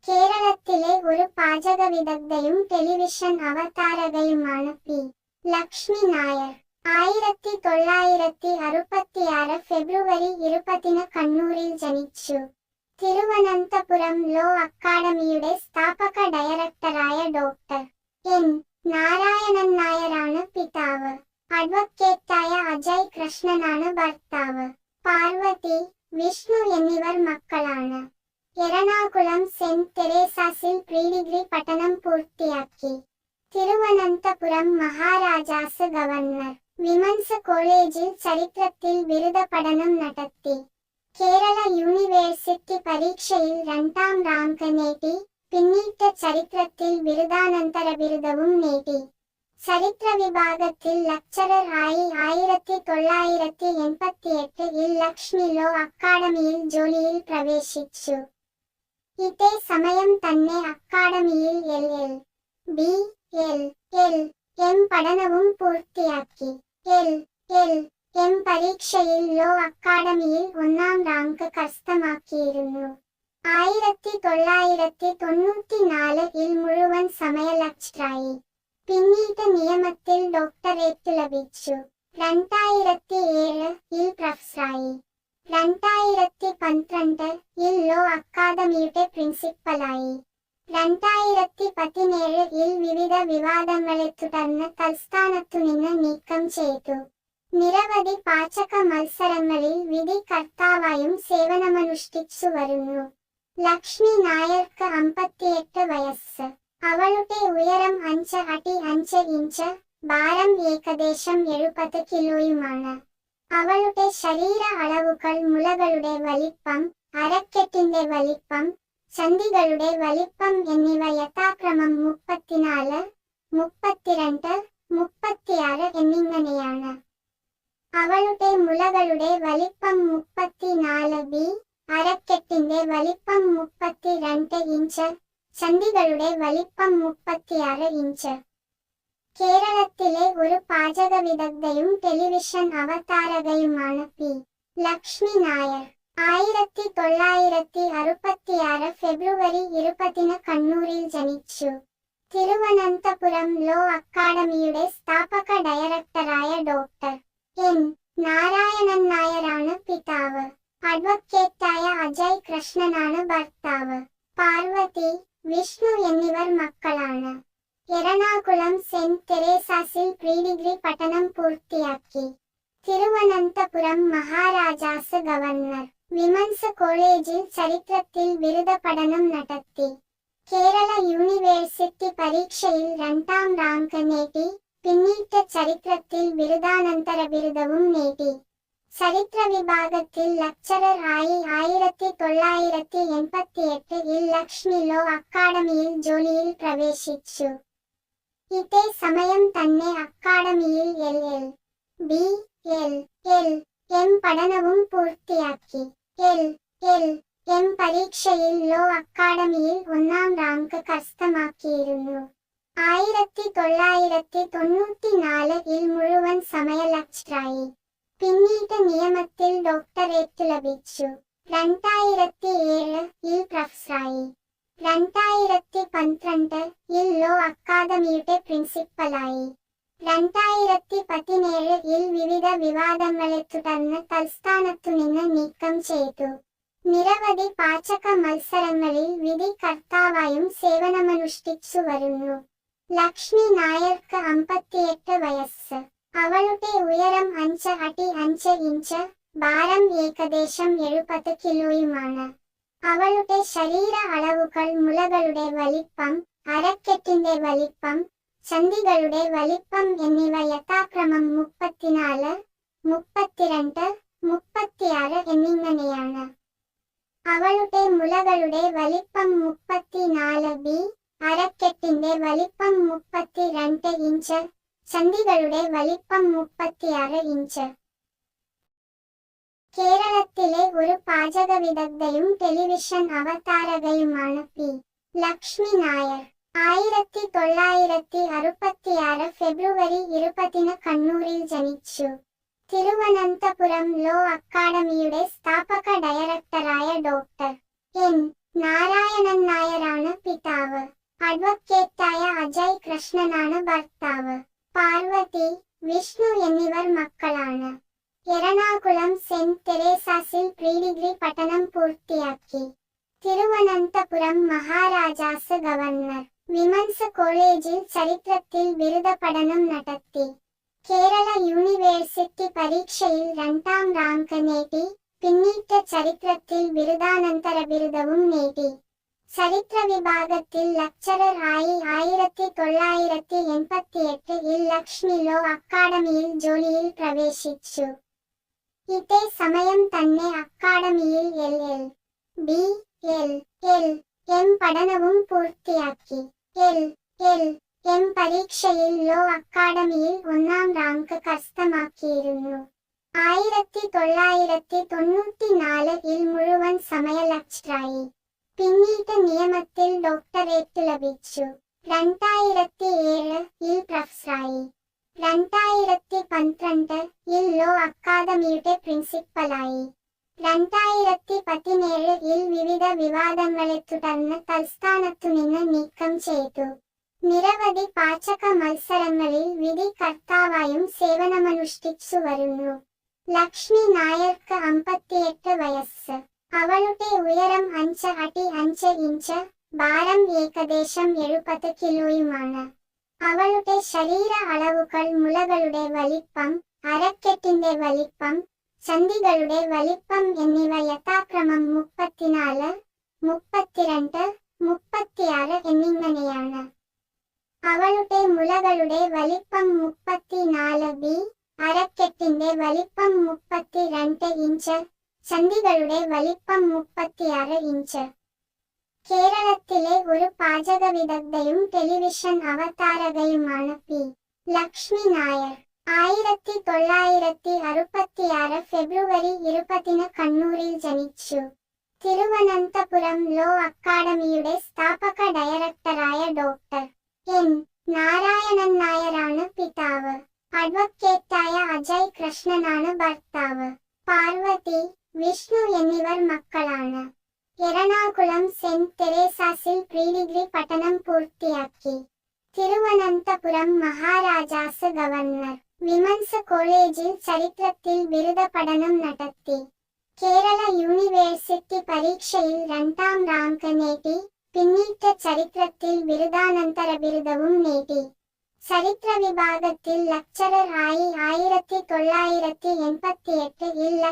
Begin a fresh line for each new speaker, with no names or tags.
കേരളത്തിലെ ഒരു പാചക വിദഗ്ധയും ടെലിവിഷൻ അവതാരകയുമാണ് പി. ലക്ഷ്മി നായർ. 1966 ഫെബ്രുവരി 20 കണ്ണൂരിൽ ജനിച്ചു. തിരുവനന്തപുരം ലോ അക്കാഡമിയുടെ സ്ഥാപക ഡയറക്ടറായ ഡോക്ടർ എൻ. നാരായണൻ നായരാണ് പിതാവ്. അഡ്വക്കേറ്റായ അജയ് കൃഷ്ണനാണ് ഭർത്താവ്. പാർവതി, വിഷ്ണു എന്നിവർ മക്കളാണ്. എറണാകുളം സെന്റ് തെരേസാസിൽ പ്രീഡിഗ്രി പഠനം പൂർത്തിയാക്കി. തിരുവനന്തപുരം മഹാരാജാസ് ഗവർണർ വിമൻസ് കോളേജിൽ ചരിത്രത്തിൽ ബിരുദ പഠനം നടത്തി. കേരള യൂണിവേഴ്സിറ്റി പരീക്ഷയിൽ 2ാം റാങ്ക് നേടി. പിന്നീട് ചരിത്രത്തിൽ ബിരുദാനന്തര ബിരുദവും നേടി. ചരിത്ര വിഭാഗത്തിൽ ലെക്ചറർ ആയി 1988 ലക്ഷ്മി ലോ അക്കാഡമിയിൽ ജോലിയിൽ പ്രവേശിച്ചു. ഇതേ സമയം തന്നെ അക്കാഡമിയിൽ LL.B, LL.M പഠനവും പൂർത്തിയാക്കി. LL.M പരീക്ഷയിൽ ലോ അക്കാഡമിയിൽ 1ാം റാങ്ക് കരസ്ഥമാക്കിയിരുന്നു. 1994 മുഴുവൻ സമയ ലെക്ചറായി. പിന്നീട് നിയമത്തിൽ ഡോക്ടറേറ്റ് ലഭിച്ചു. 2007 പ്രൊഫസറായി. 2012 ലോ അക്കാദമിയുടെ പ്രിൻസിപ്പലായി. 2017 വിവിധ വിവാദങ്ങളെ തുടർന്ന് തൽസ്ഥാനത്തുനിന്ന് നീക്കം ചെയ്തു. നിരവധി പാചക മത്സരങ്ങളിൽ വിധികർത്താവായും സേവനമനുഷ്ഠിച്ചു വരുന്നു. ലക്ഷ്മി നായർക്ക് 58 വയസ്സ്. അവളുടെ ഉയരം 5 അടി 5 ഇഞ്ച്, ഭാരം ഏകദേശം 70 കിലോയുമാണ്. അവളുടെ ശരീര അളവുകൾ മുലകളുടെ വലിപ്പം, അരക്കെട്ടിന്റെ വലിപ്പം, ചന്തികളുടെ വലിപ്പം എന്നിവ യഥാക്രമം 34, 32, 36 എന്നിങ്ങനെയാണ്. അവളുടെ മുലകളുടെ വലിപ്പം 34B, അരക്കെട്ടിന്റെ വലിപ്പം 32 ഇഞ്ച്, ചന്തികളുടെ വലിപ്പം 36 ഇഞ്ച്. കേരളത്തിലെ ഒരു പാചക വിദഗ്ധയും ടെലിവിഷൻ അവതാരകയുമാണ് പി. ലക്ഷ്മി നായർ. 1966 ഫെബ്രുവരി 20 കണ്ണൂരിൽ ജനിച്ചു. തിരുവനന്തപുരം ലോ അക്കാഡമിയുടെ സ്ഥാപക ഡയറക്ടറായ ഡോക്ടർ എൻ. നാരായണൻ നായരാണ് പിതാവ്. അഡ്വക്കേറ്റായ അജയ് കൃഷ്ണനാണ് ഭർത്താവ്. പാർവതി, വിഷ്ണു എന്നിവർ മക്കളാണ്. എറണാകുളം സെന്റ് തെരേസാസിൽ പ്രീഡിഗ്രി പഠനം പൂർത്തിയാക്കി. തിരുവനന്തപുരം മഹാരാജാസ് ഗവർണർ വിമൻസ് കോളേജിൽ ചരിത്രത്തിൽ ബിരുദ പഠനം നടത്തി. കേരള യൂണിവേഴ്സിറ്റി പരീക്ഷയിൽ 2ാം റാങ്ക് നേടി. പിന്നീട് ചരിത്രത്തിൽ ബിരുദാനന്തര ബിരുദവും നേടി. ചരിത്ര വിഭാഗത്തിൽ ലെക്ചറർ ആയി 1988 ലക്ഷ്മി ലോ അക്കാഡമിയിൽ ജോലിയിൽ പ്രവേശിച്ചു. ഇതേ സമയം തന്നെ അക്കാഡമിയിൽ LL.B, LL.M പഠനവും പൂർത്തിയാക്കി. LL.M പരീക്ഷയിൽ ലോ അക്കാഡമിയിൽ 1ാം റാങ്ക് കരസ്ഥമാക്കിയിരുന്നു. 1994 മുഴുവൻ സമയ ലെക്ചറായി. പിന്നീട് നിയമത്തിൽ ഡോക്ടറേറ്റ് ലഭിച്ചു. 2007 പ്രൊഫസറായി. 2012 ലോ അക്കാദമിയുടെ പ്രിൻസിപ്പലായി. 2017 വിവിധ വിവാദങ്ങളെ തുടർന്ന് തൽസ്ഥാനത്തുനിന്ന് നീക്കം ചെയ്തു. നിരവധി പാചക മത്സരങ്ങളിൽ വിധികർത്താവായും സേവനമനുഷ്ഠിച്ചു വരുന്നു. ലക്ഷ്മി നായർക്ക് 58 വയസ്സ്. അവളുടെ ഉയരം 5 അടി 5 ഇഞ്ച്, ഭാരം ഏകദേശം 70 കിലോയുമാണ്. അവളുടെ ശരീര അളവുകൾ മുലകളുടെ വലിപ്പം, അരക്കെട്ടിന്റെ വലിപ്പം, ചന്തികളുടെ വലിപ്പം എന്നിവ യഥാക്രമം 34, 32, 36 എന്നിങ്ങനെയാണ്. അവളുടെ മുലകളുടെ വലിപ്പം 34B, അരക്കെട്ടിന്റെ വലിപ്പം 32 ഇഞ്ച്, ചന്തികളുടെ വലിപ്പം 36 ഇഞ്ച്. കേരളത്തിലെ ഒരു പാചക വിദഗ്ധയും ടെലിവിഷൻ അവതാരകയുമാണ് പി. ലക്ഷ്മി നായർ. 1966 ഫെബ്രുവരി 20 കണ്ണൂരിൽ ജനിച്ചു. തിരുവനന്തപുരം ലോ അക്കാഡമിയുടെ സ്ഥാപക ഡയറക്ടറായ ഡോക്ടർ എൻ. നാരായണൻ നായരാണ് അഡ്വക്കേറ്റായ അജയ് കൃഷ്ണനാണ് ഭർത്താവ്. പാർവതി, വിഷ്ണു എന്നിവർ മക്കളാണ്. എറണാകുളം സെന്റ് തെരേസാസിൽ പ്രീഡിഗ്രി പഠനം പൂർത്തിയാക്കി. തിരുവനന്തപുരം മഹാരാജാസ് ഗവർണർ വിമൻസ് കോളേജിൽ ചരിത്രത്തിൽ ബിരുദ പഠനം നടത്തി. കേരള യൂണിവേഴ്സിറ്റി പരീക്ഷയിൽ 2ാം റാങ്ക് നേടി. പിന്നീട് ചരിത്രത്തിൽ ബിരുദാനന്തര ബിരുദവും നേടി. ചരിത്ര വിഭാഗത്തിൽ ലെക്ചറർ ആയി 1988-ൽ ലക്ഷ്മി ലോ അക്കാഡമിയിൽ ജോലിയിൽ പ്രവേശിച്ചു. ഇതേ സമയം തന്നെ അക്കാഡമിയിൽ LL.B, LL.M പഠനവും പൂർത്തിയാക്കി. LL.M പരീക്ഷയിൽ ലോ അക്കാഡമിയിൽ 1ാം റാങ്ക് കരസ്ഥമാക്കിയിരുന്നു. 1994-ൽ മുഴുവൻ സമയ ലെക്ചറായി. പിന്നീട് നിയമത്തിൽ ഡോക്ടറേറ്റ് ലഭിച്ചു. 2007-ൽ പ്രൊഫസറായി. 2012-ൽ ലോ അക്കാദമിയുടെ പ്രിൻസിപ്പലായി. 2017-ൽ വിവിധ വിവാദങ്ങളെ തുടർന്ന് തൽസ്ഥാനത്തുനിന്ന് നീക്കം ചെയ്തു. നിരവധി പാചക മത്സരങ്ങളിൽ വിധി കർത്താവായും സേവനമനുഷ്ഠിച്ചു വരുന്നു. ലക്ഷ്മി നായർക്ക് 58 വയസ്സ്. അവളുടെ ഉയരം 5 അടി 5 ഇഞ്ച്, ഭാരം ഏകദേശം 70 കിലോയുമാണ്. അവളുടെ ശരീര അളവുകൾ മുലകളുടെ വലിപ്പം, അരക്കെട്ടിന്റെ വലിപ്പം, ചന്തികളുടെ വലിപ്പം എന്നിവ യഥാക്രമം 34, 32, 36 എന്നിങ്ങനെയാണ്. അവളുടെ മുലകളുടെ വലിപ്പം 34B, അരക്കെട്ടിന്റെ വലിപ്പം 32 ഇഞ്ച്, ചന്തികളുടെ വലിപ്പം 36 ഇഞ്ച്. കേരളത്തിലെ ഒരു പാചക വിദഗ്ധയും ടെലിവിഷൻ അവതാരകയുമാണ് പി. ലക്ഷ്മി നായർ. 1966 ഫെബ്രുവരി 20 കണ്ണൂരിൽ ജനിച്ചു. തിരുവനന്തപുരം ലോ അക്കാഡമിയുടെ സ്ഥാപക ഡയറക്ടറായ ഡോക്ടർ എൻ. നാരായണൻ നായരാണ് പിതാവ്. അഡ്വക്കേറ്റായ അജയ് കൃഷ്ണനാണ് ഭർത്താവ്. പാർവതി, വിഷ്ണു എന്നിവർ മക്കളാണ്. എറണാകുളം സെന്റ് തെരേസാസിൽ പ്രീഡിഗ്രി പഠനം പൂർത്തിയാക്കി. തിരുവനന്തപുരം മഹാരാജാസ് ഗവർണർ വിമൻസ് കോളേജിൽ ചരിത്രത്തിൽ ബിരുദ പഠനം നടത്തി. കേരള യൂണിവേഴ്സിറ്റി പരീക്ഷയിൽ 2ാം റാങ്ക് നേടി. പിന്നീട് ചരിത്രത്തിൽ ബിരുദാനന്തര ബിരുദവും നേടി. ചരിത്ര വിഭാഗത്തിൽ ലെക്ചറർ ആയി 1988-ൽ